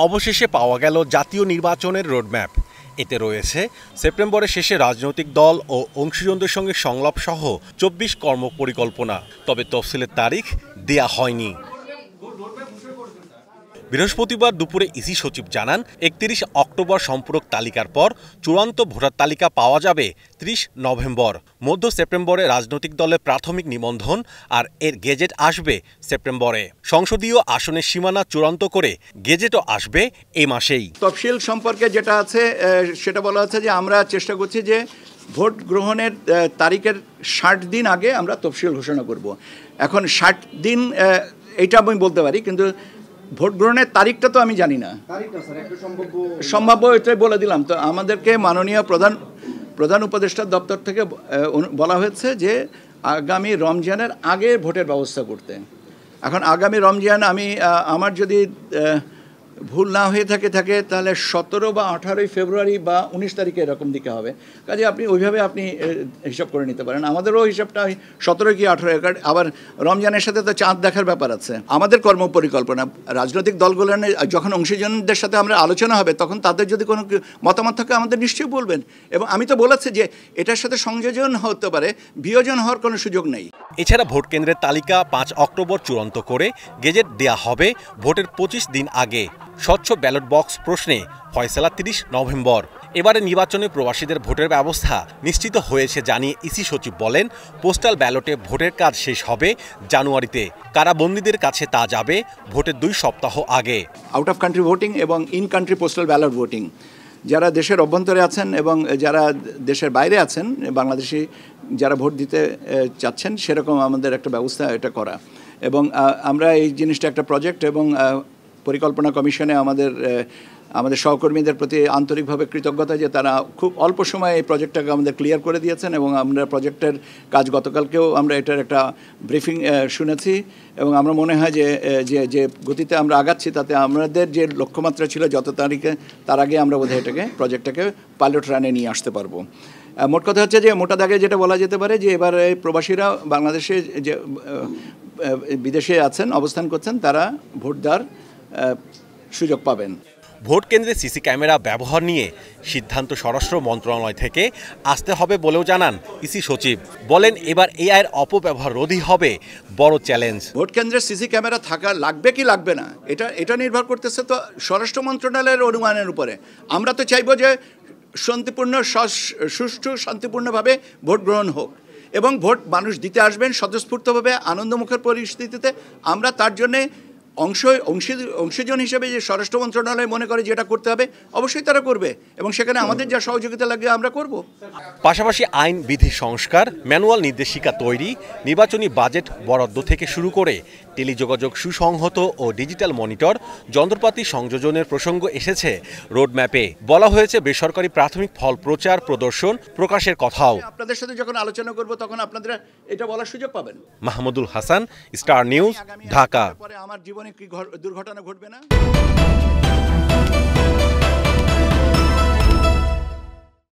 অবশেষে পাওয়া গেল জাতীয় নির্বাচনের রোডম্যাপ। এতে রয়েছে সেপ্টেম্বরের শেষে রাজনৈতিক দল ও অংশীজনদের সঙ্গে সংলাপ সহ ২৪ কর্মপরিকল্পনা। তবে তফসিলের তারিখ দেয়া হয়নি। বৃহস্পতিবার দুপুরে ইসি সচিব জানান, ৩১ অক্টোবর সম্পূরক তালিকার পর চূড়ান্ত ভোটার তালিকা পাওয়া যাবে ৩০ নভেম্বর। মধ্য সেপ্টেম্বরে রাজনৈতিক দলের প্রাথমিক নিবন্ধন আর এর গেজেট আসবে সেপ্টেম্বরে। সংসদীয় আসনের সীমানা চূড়ান্ত করে গেজেটও আসবে এই মাসেই। তফসিল সম্পর্কে যেটা আছে সেটা বলা হচ্ছে যে আমরা চেষ্টা করছি যে ভোট গ্রহণের তারিখের ৬০ দিন আগে আমরা তফসিল ঘোষণা করব। এখন ৬০ দিন এইটা আমি বলতে পারি, কিন্তু ভোট গ্রহণের তারিখটা তো আমি জানি না। সম্ভাব্য এটাই বলে দিলাম। তো আমাদেরকে মাননীয় প্রধান উপদেষ্টার দপ্তর থেকে বলা হয়েছে যে আগামী রমজানের আগে ভোটের ব্যবস্থা করতে। এখন আগামী রমজান আমার যদি ভুল না হয়ে থাকে তাহলে ১৭ বা ১৮ ফেব্রুয়ারি বা ১৯ তারিখে এরকম দিকে হবে। কাজে আপনি ওইভাবে হিসাব করে নিতে পারেন। আমাদেরও হিসাবটা ১৭ কি ১৮, আবার রমজানের সাথে তো চাঁদ দেখার ব্যাপার আছে। আমাদের কর্মপরিকল্পনা রাজনৈতিক দলগুলো যখন অংশীজনদের সাথে আমরা আলোচনা হবে, তখন তাদের যদি কোনো মতামত থাকে আমাদের নিশ্চয়ই বলবেন। এবং আমি তো বলেছি যে এটার সাথে সংযোজন হতে পারে, বিয়োজন হওয়ার কোনো সুযোগ নেই। এছাড়া ভোট কেন্দ্রের তালিকা ৫ অক্টোবর চূড়ান্ত করে গেজেট দেয়া হবে ভোটের ২৫ দিন আগে। স্বচ্ছ ব্যালট বক্স প্রশ্নে ফয়সালা ৩০ নভেম্বর। এবারে নির্বাচনে প্রবাসীদের ভোটের ব্যবস্থা নিশ্চিত হয়েছে জানিয়ে ইসি সচিব বলেন, পোস্টাল ব্যালটে ভোটের কাজ শেষ হবে জানুয়ারিতে। কারাবন্দীদের কাছে তা যাবে ভোটের ২ সপ্তাহ আগে। আউট অফ কান্ট্রি ভোটিং এবং in country postal ballot voting, যারা দেশের অভ্যন্তরে আছেন এবং যারা দেশের বাইরে আছেন, বাংলাদেশি যারা ভোট দিতে চাচ্ছেন, সেরকম আমাদের একটা ব্যবস্থা এটা করা। এবং আমরা এই জিনিসটা একটা প্রজেক্ট এবং পরিকল্পনা কমিশনে আমাদের সহকর্মীদের প্রতি আন্তরিকভাবে কৃতজ্ঞতা যে তারা খুব অল্প সময়ে এই প্রজেক্টটাকে আমাদের ক্লিয়ার করে দিয়েছেন। এবং আমরা প্রজেক্টের কাজ গতকালকেও আমরা এটার একটা ব্রিফিং শুনেছি। এবং আমরা মনে হয় যে গতিতে আমরা আগাচ্ছি, তাতে আমাদের যে লক্ষ্যমাত্রা ছিল যত তারিখে, তার আগে আমরা বোধহয় প্রজেক্টটাকে পাইলট রানে নিয়ে আসতে পারবো। মোট কথা হচ্ছে যে মোটা দাগে যেটা বলা যেতে পারে যে এবার প্রবাসীরা বাংলাদেশে যে বিদেশে আছেন, অবস্থান করছেন, তারা ভোট দেওয়ার সুযোগ পাবেন। ভোট কেন্দ্রে সিসি ক্যামেরা ব্যবহার নিয়ে সিদ্ধান্ত স্বরাষ্ট্র মন্ত্রণালয় থেকে আসতে হবে বলেও জানান ইসি সচিব। বলেন, এবার এআইয়ের অপব্যবহার রোধই হবে বড় চ্যালেঞ্জ। ভোট কেন্দ্রে সিসি ক্যামেরা থাকা লাগবে কি লাগবে না, এটা নির্ভর করতেছে তো স্বরাষ্ট্র মন্ত্রণালয়ের অনুমানের উপরে। আমরা তো চাইব যে সুষ্ঠু শান্তিপূর্ণভাবে ভোট গ্রহণ হোক এবং ভোট মানুষ দিতে আসবেন স্বতঃস্ফূর্তভাবে, আনন্দমুখর পরিস্থিতিতে। আমরা তার জন্যে অংশীজন হিসেবে যে স্বরাষ্ট্র মন্ত্রণালয় মনে করে যেটা করতে হবে, অবশ্যই তারা করবে এবং সেখানে আমাদের যা সহযোগিতা লাগবে আমরা করব। পাশাপাশি আইন বিধি সংস্কার, ম্যানুয়াল নির্দেশিকা তৈরি, নির্বাচনী বাজেট বরাদ্দ থেকে শুরু করে টেলিযোগাযোগ সুসংহত ও ডিজিটাল মনিটর, যন্ত্রপাতি সংযোজনের প্রসঙ্গ এসেছে রোডম্যাপে। বলা হয়েছে বেসরকারি প্রাথমিক ফল প্রচার প্রদর্শন প্রকাশের কথাও। আপনাদের সাথে যখন আলোচনা করব তখন আপনারা এটা বলার সুযোগ পাবেন। Mahmudul Hasan, star news, Dhaka. আমার জীবনে কি দুর্ঘটনা ঘটবে না।